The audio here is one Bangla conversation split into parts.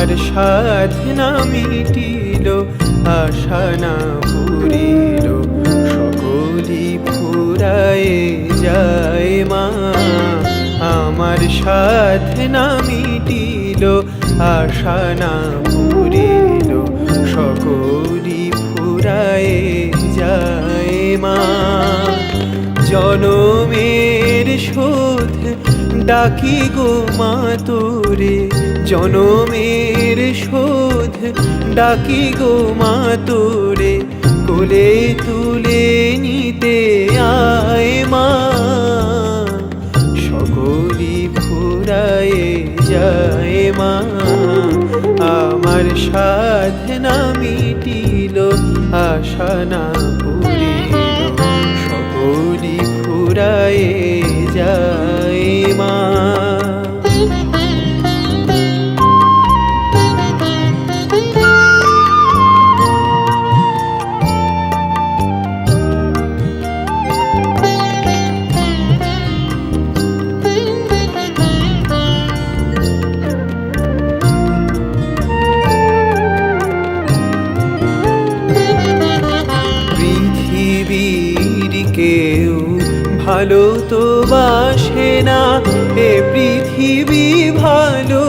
আমার সাধনা মিটিল, আশা না পুরিল, সকলই ফুরায়ে যায় মা। আমার সাধনা মিটিল, আশা না পুরিল, সকলই ফুরায়ে যায় মা। জনমের শোধ ডাকি গো মা তোরে, জনমের শোধ ডাকি গো মা তোরে, কোলে তুলে নিতে আয় মা। সকলই ফুরায়ে যায় মা। আমার সাধনা মিটিল, আশা না পুরিল, সকলই ফুরায়ে যায় মা। পৃথিবীর কেউ ভালো তো বাসে না, এ পৃথিবী ভালো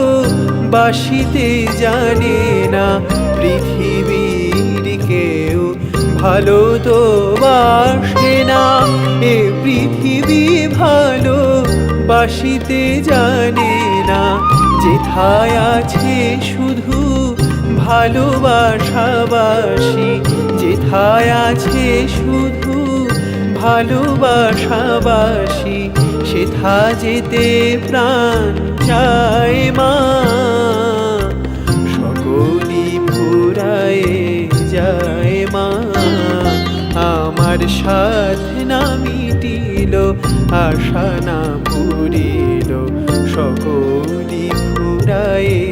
বাসিতে জানে না। পৃথিবীর কেউ ভালো তো বাসে না, এ পৃথিবী ভালো বাসিতে জানে না। যেথায় আছে শুধু ভালোবাসাবাসি, যেথায় আছে শুধু ভালোবাসাবাসি, সেথা যেতে প্রাণ চায় মা। সকলই ফুরায়ে যায় মা। আমার সাধনা মিটিল, আশা না পুরিল, সকলই ফুরায়ে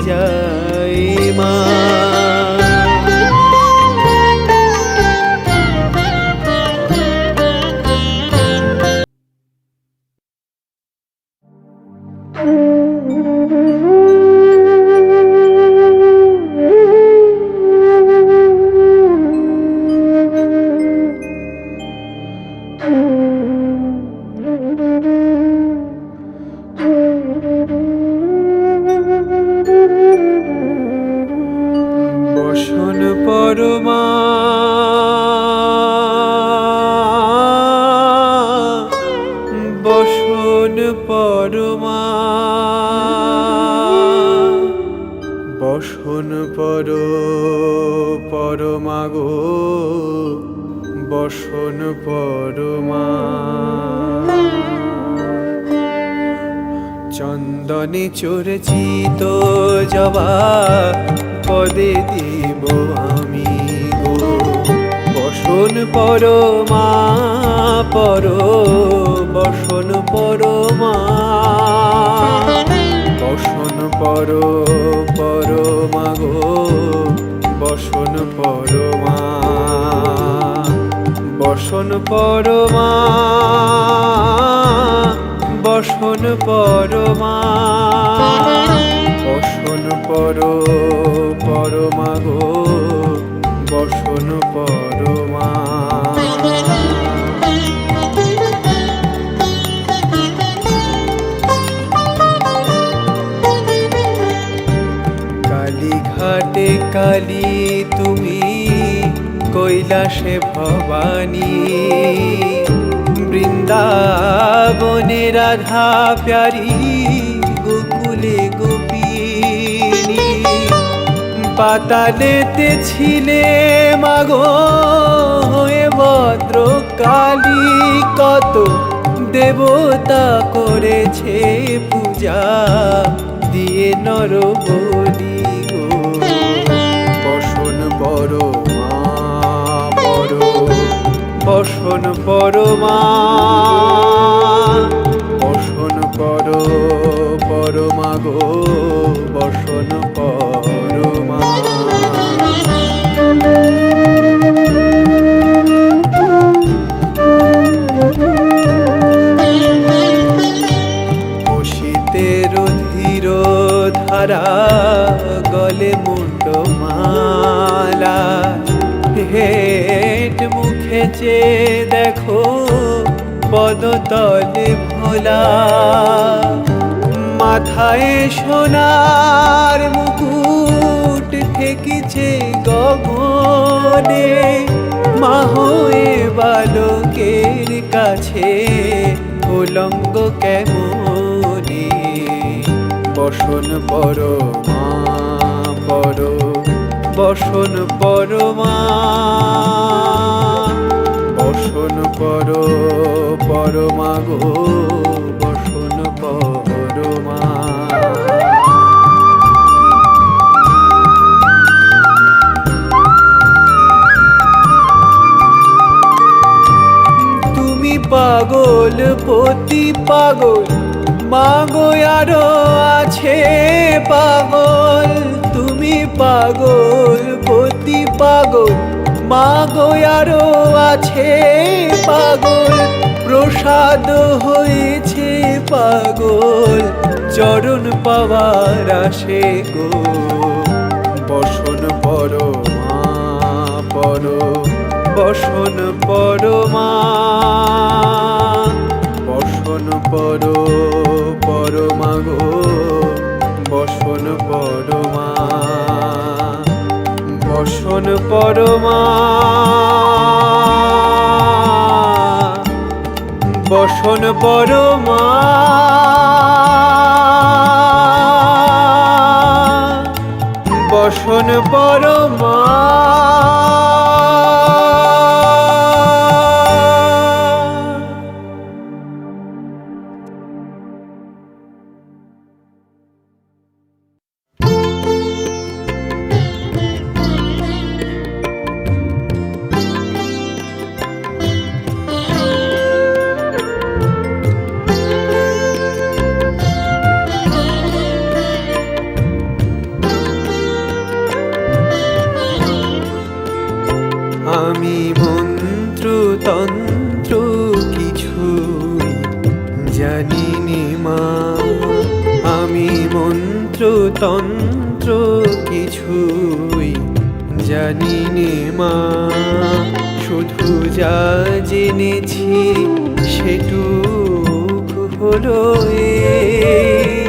যায় মা। বসন পরমা বসন পরমা, বসন পরমা গো, বসন পরমা। চন্দনে চরচিত জবা পদে দিব আমি গো, বসন পরমা বসন পরমা। বসন পরমা গো, বসন পরমা, বসন পরমা, বসন পরমা। বসন পরমা গো, বসন পরমা। কালীঘাটে কালী তুমি, কৈলাসে ভবানী, বৃন্দাবনে রাধা প্যারি, গোকুলে গোপিনী। পাতালেতে ছিলে মাগো হয়ে ভদ্রকালী, কত দেবতা করেছে পূজা দিয়ে নর বলি গো। বসন পরমা বসন পরমা, বসন পরমা গো, বসন পরমা। বসিতে রধি শিরোধারা গলে মুন্ডমালা, হেট মুখে চেয়ে দেখো পদতলে ভোলা, মাথায় সোনার মুকুট ঠেকিছে গগনে, মা হয়ে বালকের কাছে উলঙ্গ কেমনে। বসন পর মা পর, বসন পর মা, বসন পর পরমা গো, বসন পরমা। তুমি পাগল পতি পাগল, মাগো আরো আছে পাগল। তুমি পাগল পতি পাগল, মাগো আরো আছে পাগল। প্রসাদ হয়েছে পাগল, চরণ পাওয়ার আসে গো। বসন পর মা পর, বসন পর মা, বসন পর পরমা গো, বসন পরমা, বসন পরমা, বসন পরমা, বসন পরমা। আমি মন্ত্র তন্ত্র কিছুই জানিনি মা, আমি মন্ত্র তন্ত্র কিছুই জানিনি মা। শুধু যা জেনেছি সেটুকু হলো এই,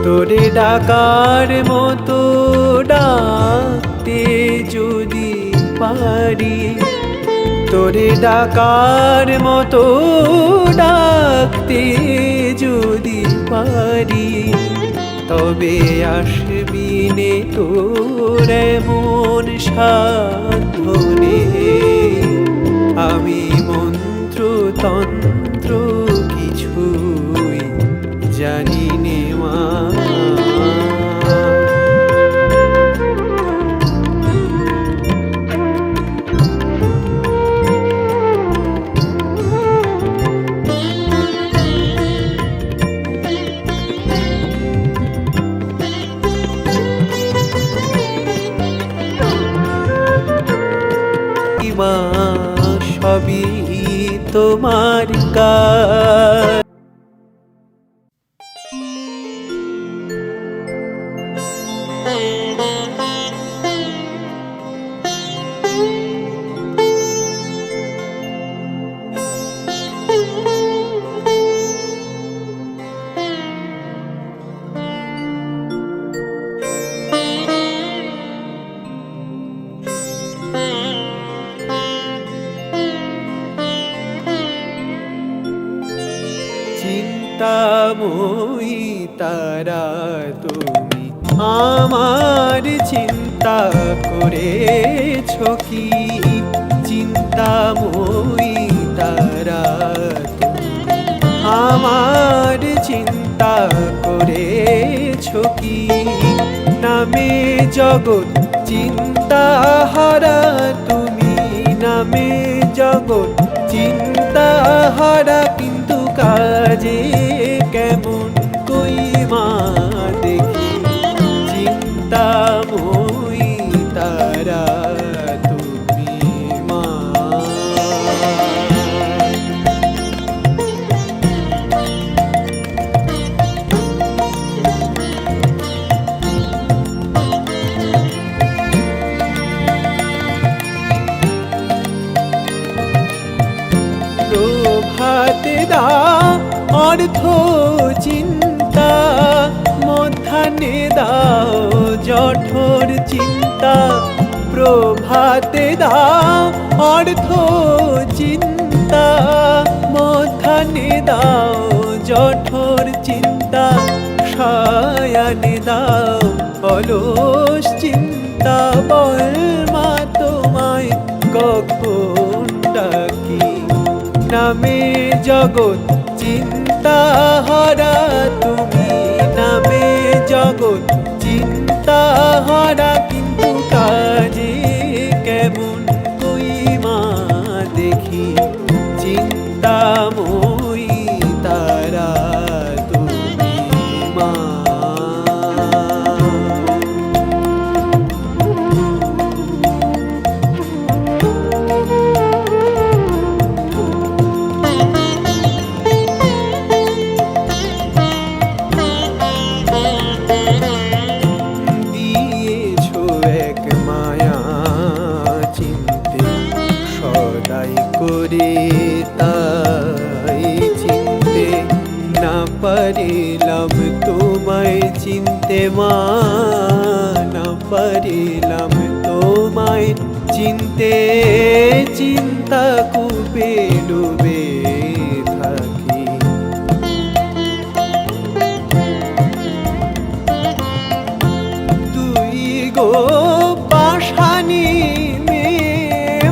তোরে ডাকার মতো ডাকতে যদি পারি, তোরে ডাকার মতো ডাকতে যদি পারি, তবে আসবি নে তোর এমন সাধ্য নেই। আমি মন্ত্র তন্ত্র কিছুই জানি নে মা। মা সবই তোমার কাজ। চিন্তাময়ী তারা তুমি আমার চিন্তা করেছ কি? চিন্তাময়ী তারা তুমি আমার চিন্তা করেছ কি? নামে জগৎ চিন্তা হারা তুমি, নামে জগৎ চিন্তা হারা, কিন্তু কাজে কেমন কই মা দেখি? চিন্তাময়ী তারা তুমি মা। অর্থ চিন্তা, মধ্যাহ্নে দাও জঠর চিন্তা, প্রভাতে দাও অর্থ চিন্তা, মধ্যাহ্নে দাও জঠর চিন্তা, সায়ানে দাও অলস চিন্তা। বল মা তোমায় কখন ডাকি, নামে জগৎ চিন্তা হারা তুমি, নামে জগৎ চিন্তা হারা। কিন্তু কাজে কেমন কই মা দেখি, চিন্তাময়ী তারা তুমি মা। দিয়েছো এক মায়া চিনতে, সদাই করে তাই চিনতে, না পারিলাম তোমায় চিনতে মা, না পারিলাম তোমায় চিনতে। চিন্তা কূপে ডুবে থাকি, তুই গো পাশানি মেয়ে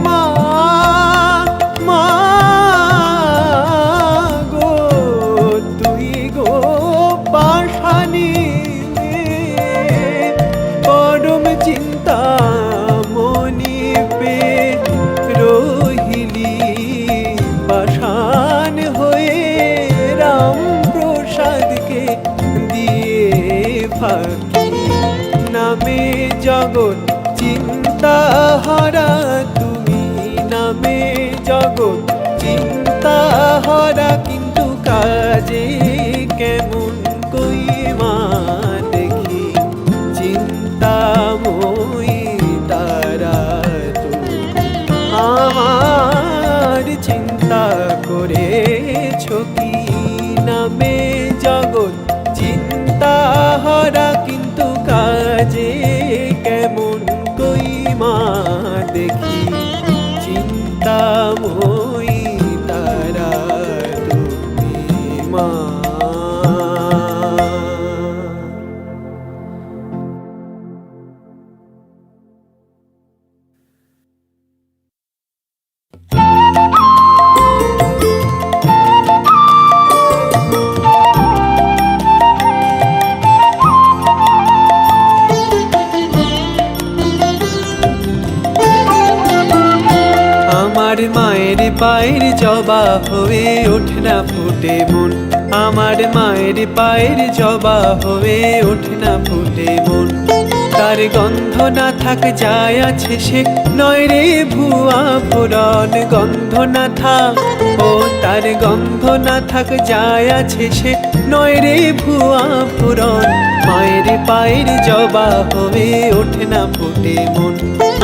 মা, মা গো তুই গো পাশানি মেয়ে, পরম চিন্তা মনি পে রহিলি পাষাণ হয়ে, রাম প্রসাদকে দিয়ে ফাঁকি। নামে জগৎ চিন্তা হারা তুমি, নামে জগৎ চিন্তা হারা। কিন্তু কাজে কেমন কই মা দেখি, চিন্তাময়ী তারা তুমি। আমার চিন্তা করেছো কি, নামে জগৎ চিন্তা হারা। কিন্তু কাজে কেমন কই মা দেখি, চিন্তাময়ী তারা তুমি মা। আমার মায়ের পায়ের জবা হয়ে ওঠে না ফুটে মন, আমার মায়ের পায়ের জবা হয়ে ওঠে না ফুটে মন। তার গন্ধ না থাক যায় আছে সে নয় রে ভুয়া ফোড়ন, গন্ধ না থাক ও তার গন্ধ না থাক যায় আছে সে নয় রে ভুয়া ফোড়ন। মায়ের পায়ের জবা হয়ে ওঠে না ফুটে মন,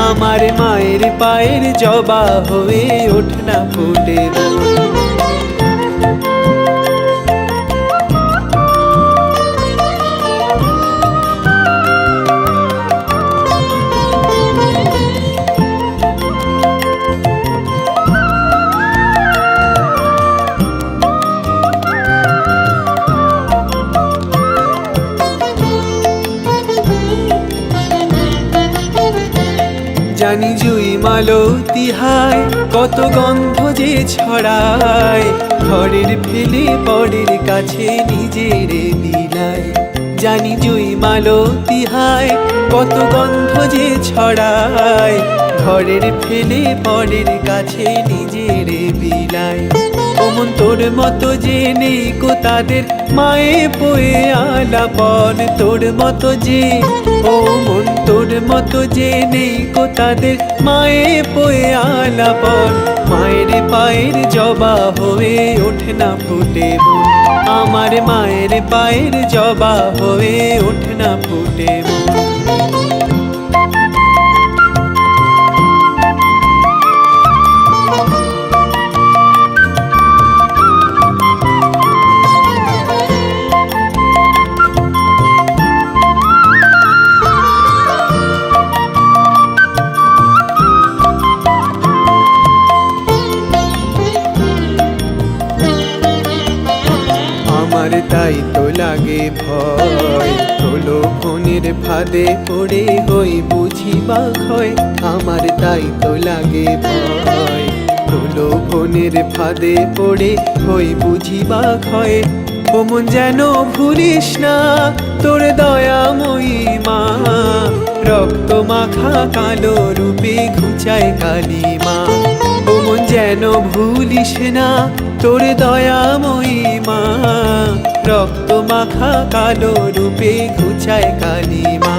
আমার মায়ের পায়ের জবা হয়ে ওঠে না ফুটে মন। জানি জুই মালতী হায় কত গন্ধ যে ছড়ায়, ঘরের ফেলে পরের কাছে নিজের বিলায়। জানি জুই মালতী হায় কত গন্ধ যে ছড়ায়, ঘরের ফেলে পরের কাছে নিজের বিলায়। অমন তোর মতো যে নেই কো তাদের মায়ে পোয়ে আলাপন, তোর মতো যে ও মন তোর মতো যে নেই কো তাদের মায়ে পোয়ে আলাপন। মায়ের পায়ের জবা হয়ে ওঠে না ফুটে মন, আমার মায়ের পায়ের জবা হয়ে ওঠে না ফুটে মন। মনের ফাঁদে পড়ে হই বুঝি বা ক্ষয়, আমার তাই তো লাগে ভয়। প্রলোভনের ফাঁদে পড়ে হই বুঝি বা ক্ষয়, ও মন যেন ভুলিস না তোর দয়াময়ী মা, রক্ত মাখা কালো রূপে ঘুচায় কালিমা। ও মন যেন ভুলিস না তোর দয়াময়ী মা, রক্ত মাখা কালো রূপে ঘুচায় কালিমা।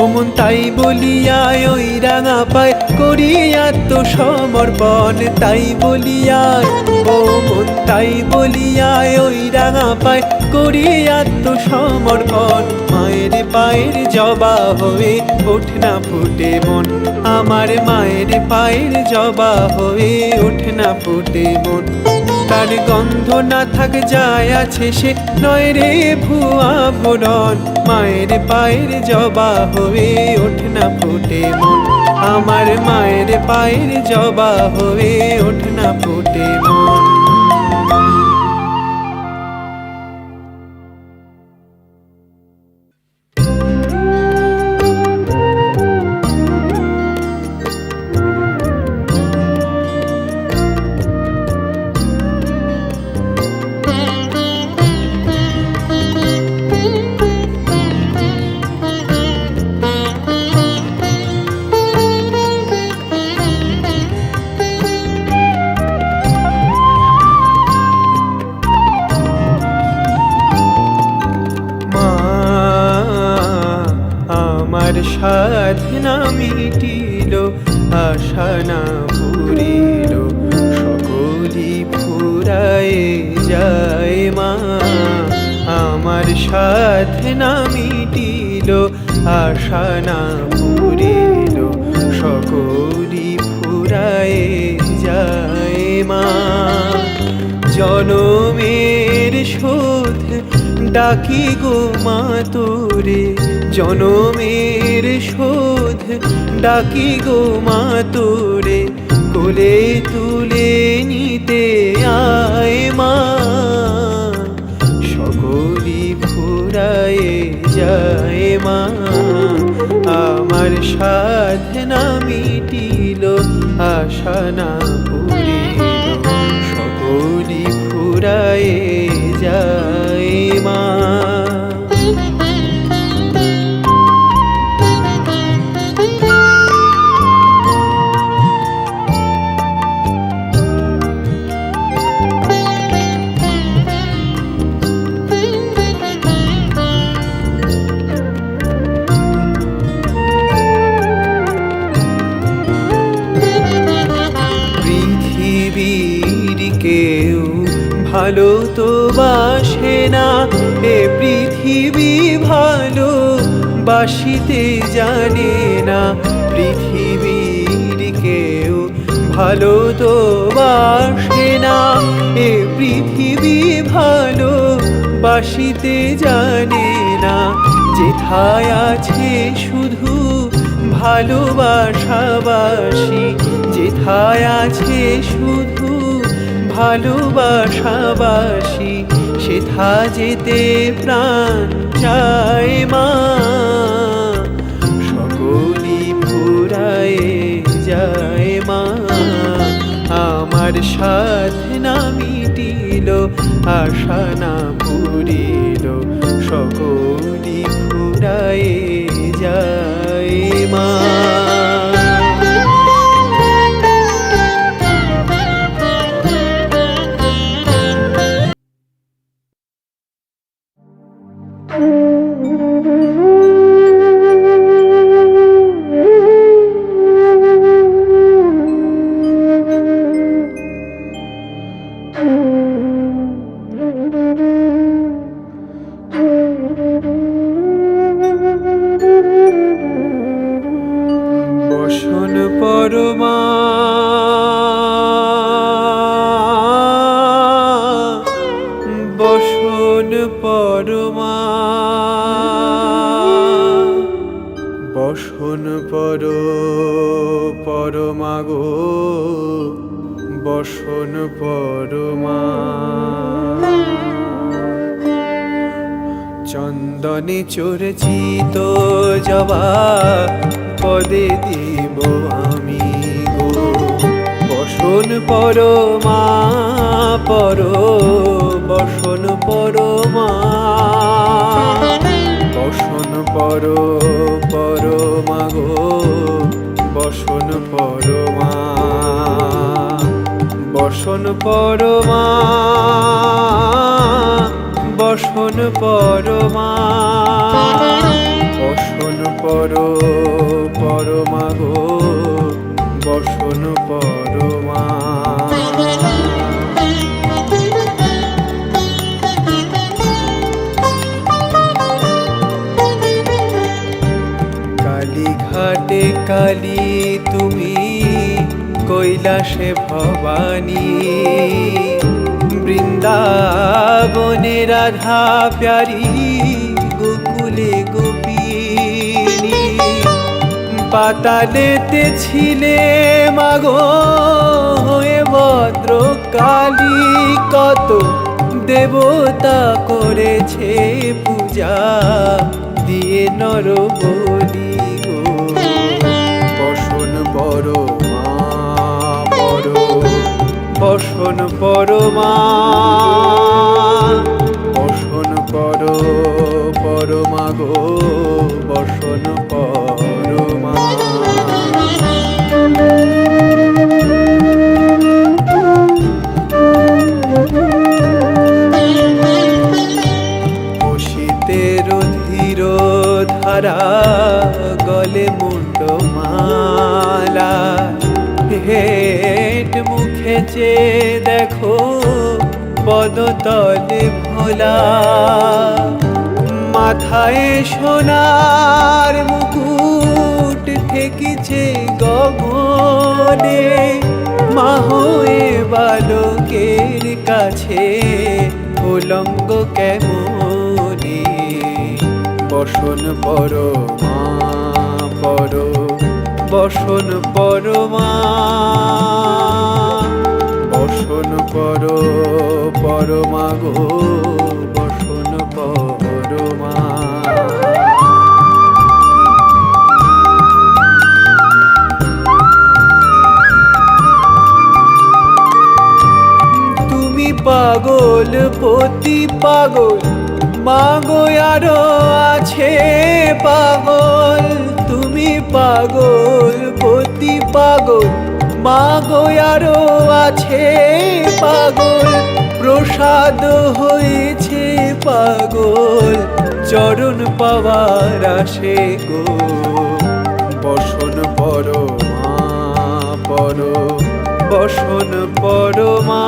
ও মন তাই বলিয়া ওই রাঙা পায় করি আত্মসমর্পণ, তাই বলিয়া ও মন তাই বলিয়া ওই রাঙা পায় করি আত্মসমর্পণ। মায়ের পায়ের জবা হয়ে ওঠ না ফুটে মন, আমার মায়ের পায়ের জবা হয়ে ওঠ না ফুটে মন। তার গন্ধ না থাক যায় আছে সে নয় রে ভুয়া ভরণ, মায়ের পায়ের জবা হয়ে ওঠ না ফুটে মন, আমার মায়ের পায়ের জবা হয়ে ওঠ না ফুটে মন। আমার সাধনা মিটিল, আশা না পুরিল, সকলি ফুরায়ে যায় মা। আমার সাধনা মিটিল, আশা না পুরিল, সকলি ফুরায়ে যায় মা। জনমের শোধ ডাকি গো মা তোরে, জনমের শোধ ডাকি গো মা তোরে, কোলে তুলে নিতে আয় মা। সকলি ফুরায়ে যায় মা, আমার সাধনা মিটিল, আশা না পুরিল, সকলি ফুরায়ে যায় মা। কেউ ভালো তো বাসে না, এ পৃথিবী ভালো বাসিতে জানে না। পৃথিবীর কেউ ভালো তো বাসে না, এ পৃথিবী ভালো বাসিতে জানে না। যেথায় আছে শুধু ভালোবাসাবাসি, যেথায় আছে শুধু ভালোবাসাবাসি, সেথা যেতে প্রাণ চায় মা। সকলি ফুরায়ে যায় মা, আমার সাধনা মিটিল, আশা না পুরিল, সকলি ফুরায়ে যায় মা। বসন পরমা বসন পরমা, বসন পরমা গো, বসন পরমা। চন্দনে চর্চিত জবা পদে দিব আমি গো বসন পরমা পর বসন পরমা বসন পরমা গো বসন পরমা বসন পরমা বসন পরমা বসন পরমা গো বসন পরমা কালীঘাটে কালী তুমি কৈলাসে ভবানী বৃন্দাবনে রাধা প্যারি গোকুলে গোপিনী পাতালেতে ছিলে মাগো হয়ে ভদ্র কালী কত দেবতা করেছে পূজা দিয়ে নর বলি গো বসন পরমা পর বসন পরমা বসন পরমা গো বসন পরমা শীতের ধীর ধারা গলে মুন্ডমালা হেট মুখে চেয়ে দেখো পদতলে ভোলা মাথায় সোনার মুকুট ঠেকিছে গগনে মা হয়ে বালকের কাছে উলঙ্গ কেমনে বসন পরমা পর বসন পরমা বসন পরমা গো বসন পরমা তুমি পাগল পতি পাগল মাগো আরো আছে পাগল তুমি পাগল পতি পাগল মাগো আরো আছে পাগল প্রসাদ হয়েছে পাগল চরণ পাওয়ার আসে গো বসন পরমা পর বসন পরমা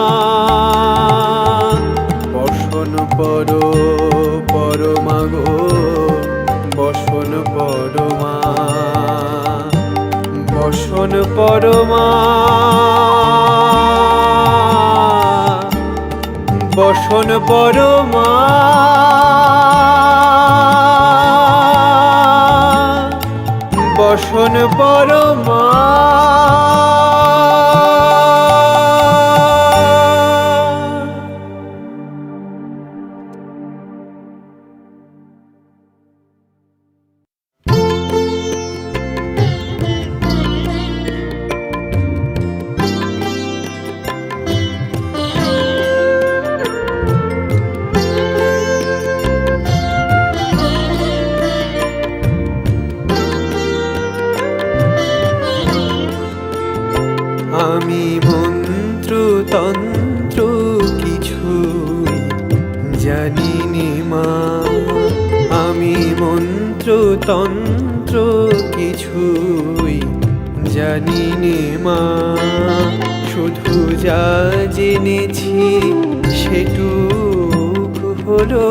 বসন পরমা গো বসন পরমা বসন পরমা বসন পরমা বসন পরমা আমি মন্ত্র তন্ত্র কিছুই জানিনি মা আমি মন্ত্র তন্ত্র কিছুই জানিনি মা শুধু যা জেনেছি সেটুকু হলো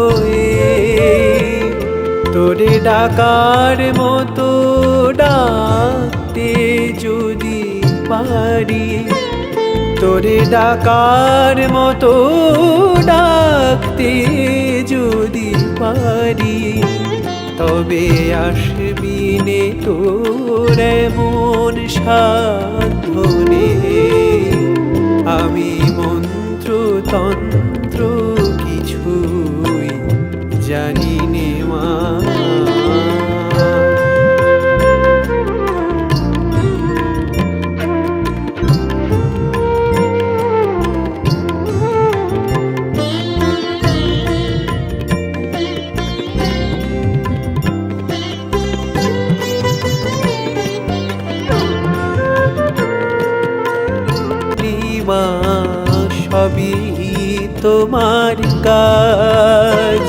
তোরে ডাকার মতো ডাকতে যদি পারি তোরে ডাকার মতো ডাকতে যদি পারি তবে আসবি নে তোর এমন সাধ্য নেই আমি মন্ত্র তন্ত্র কিছুই জানি নে তোমার কাজ।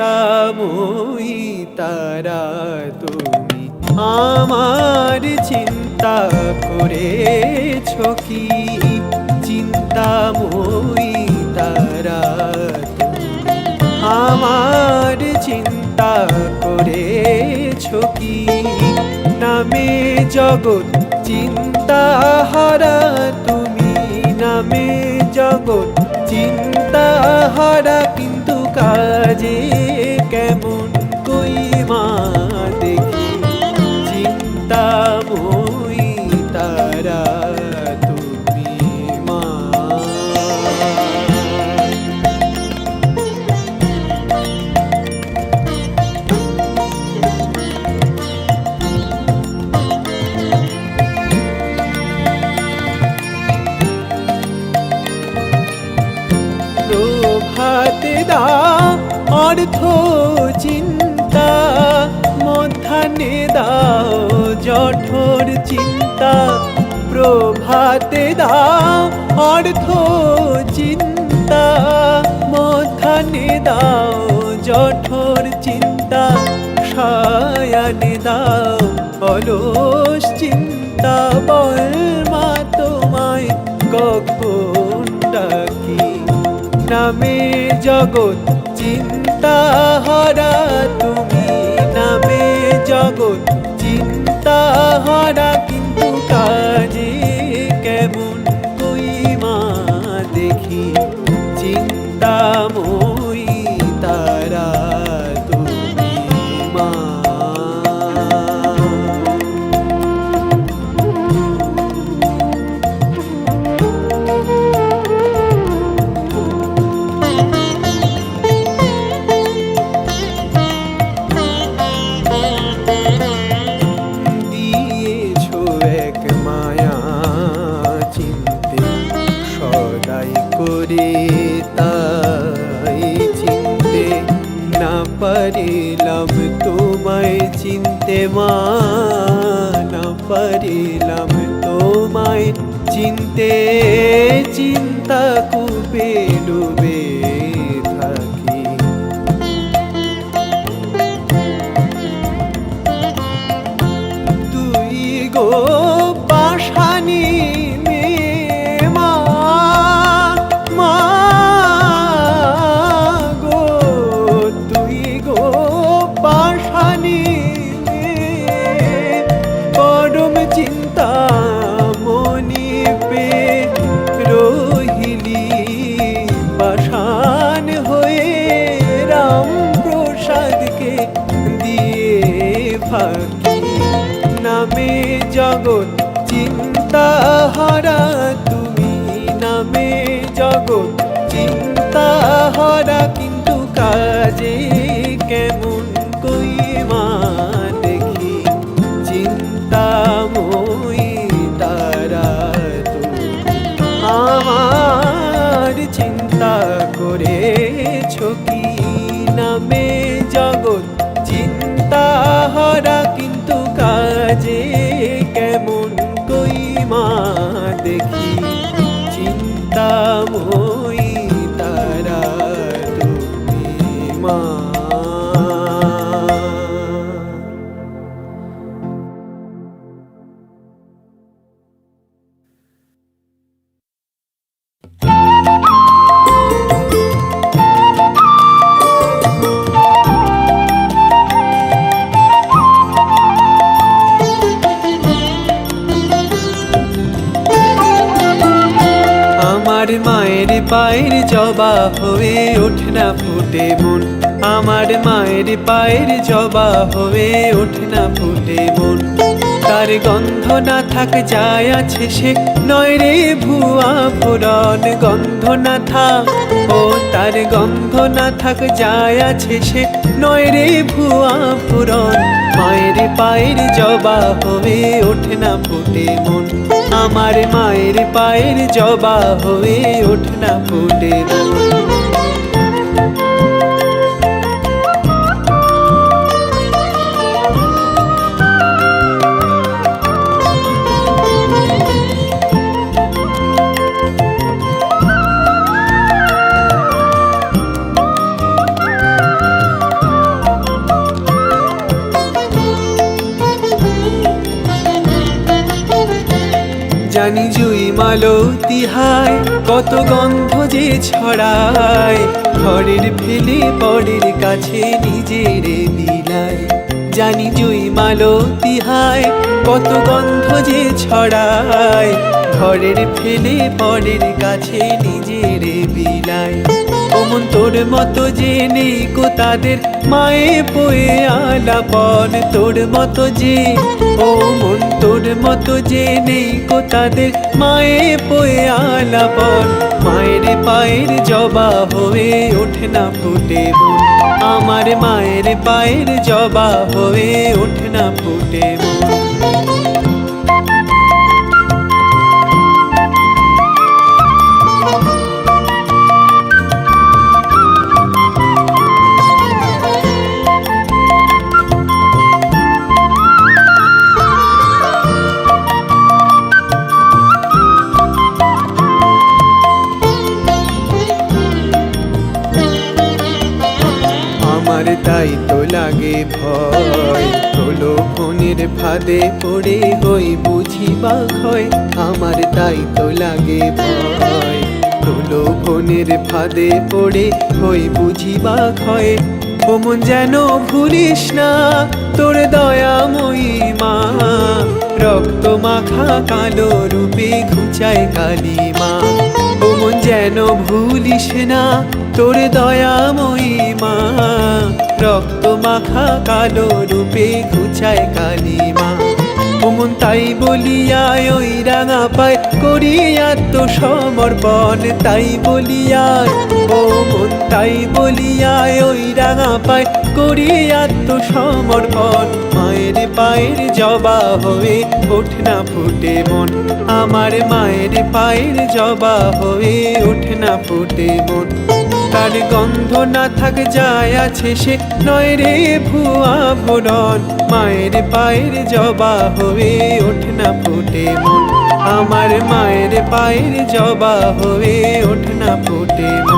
চিন্তাময়ী তারা তুমি আমার চিন্তা করেছো কি? চিন্তাময়ী তারা তুমি আমার চিন্তা করেছো কি? নামে জগৎ চিন্তাহারা তুমি, নামে জগৎ চিন্তাহারা, কিন্তু কাজে কেমন কই মা দেখি? চিন্তাময়ী তারা তুমি মা। প্রভাতে দাও অর্থ চিন্তা, মধ্যাহ্নে দাও জঠর চিন্তা। প্রভাতে দাও অর্থ চিন্তা, মধ্যাহ্নে দাও জঠর চিন্তা। সায়ানে দাও অলস চিন্তা, বল মা তোমায় কখন ডাকি? নামে জগৎ চিন্তাহারা তুমি, নামে জগৎ চিন্তাহারা, কিন্তু কাজে কেমন কই মা দেখি? চিন্তাময়ী তারা তুমি মা। তাই চিনতে না পারিলাম তোমায় চিনতে মা, না পারিলাম তোমায় চিনতে। চিন্তা কূপে ডুবে থাকি, তুই গো পাশানি চিন্তা মনি পে রহিলি পাষাণ হয়ে, রাম প্রসাদকে দিয়ে ফাঁকি। নামে জগৎ চিন্তাহারা তুমি, নামে জগৎ চিন্তাহারা, কিন্তু কাজে কেমন কই মা দেখি? চিন্তাময়ী তারা তুমি আমার চিন্তা করেছো কি? নামে জগৎ চিন্তাহারা, কিন্তু কাজে কেমন কই মা দেখি? চিন্তাময়ী তারা তুমি মা। আমার মায়ের পায়ের জবা হয়ে ওঠে না ফুটে মন, আমার মায়ের পায়ের জবা হয়ে ওঠে না ফুটে মন। তার গন্ধ না থাক যায় আছে সে নয় রে ভুয়া ফোড়ন। গন্ধ না থাক, ও তার গন্ধ না থাক যায় আছে সে নয় রে ভুয়া ফোড়ন। মায়ের পায়ের জবা হয়ে ওঠে না ফুটে মন, আমার মায়ের পায়ের জবা হয়ে ওঠে না ফুটে মন। জানি জুই মালতী হায় কত গন্ধ যে ছড়ায়, ঘরের ফেলে পরের কাছে নিজের বিলায়। জানি জুই মালতী হায় কত গন্ধ যে ছড়ায়, ঘরের ফেলে পরের কাছে নিজের বিলায়। ওমন তোর মতো যে নেই কো তাদের মায়ে পোয়ে আলাপন, তোর মতো যে, ও মন তোর মতো যে নেই কো তাদের মায়ে পোয়ে আলাপন। মায়ের পায়ের জবা হয়ে ওঠে না ফুটে মন, আমার মায়ের পায়ের জবা হয়ে ওঠে না ফুটে মন। আমার তাই তো লাগে ভয়, প্রলোভনের ফাঁদে পড়ে হই বুঝি বা ক্ষয়। আমার তাই তো লাগে ভয়, প্রলোভনের ফাঁদে পড়ে হই বুঝি বা ক্ষয়। ওমন যেন ভুলিস না তোর দয়াময়ী মা, রক্ত মাখা কালো রূপে ঘুচায় কালী মা। ওমন যেন ভুলিস না তোর দয়াময়ী মা, রক্ত মাখা কালো রূপে ঘুচায় কালী মা। ওমন তাই বলিয়ায় ওই রাঙা পায় করি আত্মসমর্পণ, তাই বলিয়ায়, ও মন তাই বলিয়ায় ওই রাঙা পায় করি আত্মসমর্পণ। মায়ের পায়ের জবা হয়ে ওঠে না ফুটে মন, আমার মায়ের পায়ের জবা হয়ে ওঠে না ফুটে মন। তার গন্ধ না থাক যায় আছে সে নয় রে ভুয়া ফোড়ন, মায়ের পায়ের জবা হয়ে ওঠে না ফুটে মন, আমার মায়ের পায়ের জবা হয়ে ওঠে না ফুটে মন।